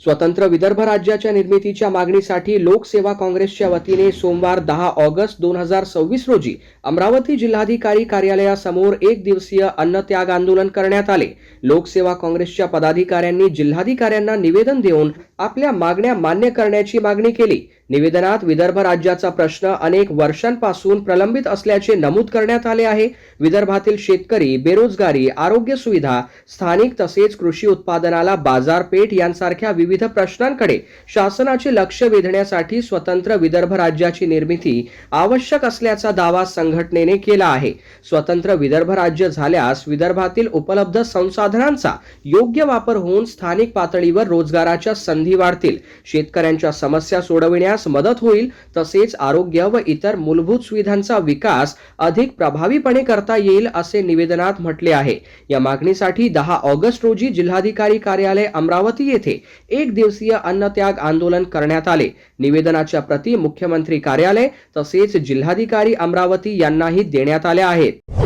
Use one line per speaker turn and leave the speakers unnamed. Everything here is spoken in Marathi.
स्वतंत्र विदर्भ राज्याच्या निर्मितीच्या मागणीसाठी लोकसेवा काँग्रेसच्या वतीने सोमवार 10 ऑगस्ट 2026 रोजी अमरावती जिल्हाधिकारी कार्यालयासमोर एक दिवसीय अन्नत्याग आंदोलन करण्यात आले। लोकसेवा काँग्रेसच्या पदाधिकाऱ्यांनी जिल्हाधिकाऱ्यांना निवेदन देऊन आपल्या मागण्या मान्य करण्याची मागणी केली। निवेदनात विदर्भ राज्याचा प्रश्न अनेक वर्षांपासून प्रलंबित असल्याचे नमूद करण्यात आले आहे। विदर्भातील शेतकरी, बेरोजगारी, आरोग्य सुविधा, स्थानिक तसेच कृषी उत्पादनाला बाजारपेठ यांसारख्या विविध प्रश्नांकडे शासनाचे लक्ष वेधण्यासाठी स्वतंत्र विदर्भ राज्याची निर्मिती आवश्यक असल्याचा दावा संघटनेने केला आहे। स्वतंत्र विदर्भ राज्य झाल्यास विदर्भातील उपलब्ध संसाधनांचा योग्य वापर होऊन स्थानिक पातळीवर रोजगाराच्या संधी वाढतील, शेतकऱ्यांच्या समस्या सोडविण्यास मदत होईल, तसेच आरोग्य व इतर मूलभूत सुविधांचा विकास अधिक प्रभावीपणे करता येईल असे निवेदनात म्हटले आहे। या मागणीसाठी 10 ऑगस्ट रोजी जिल्हाधिकारी कार्यालय अमरावती येथे एक दिवसीय अन्नत्याग आंदोलन करण्यात आले। निवेदनाच्या प्रती मुख्यमंत्री कार्यालय तसेच जिल्हाधिकारी अमरावती यांनाही देण्यात आल्या आहेत।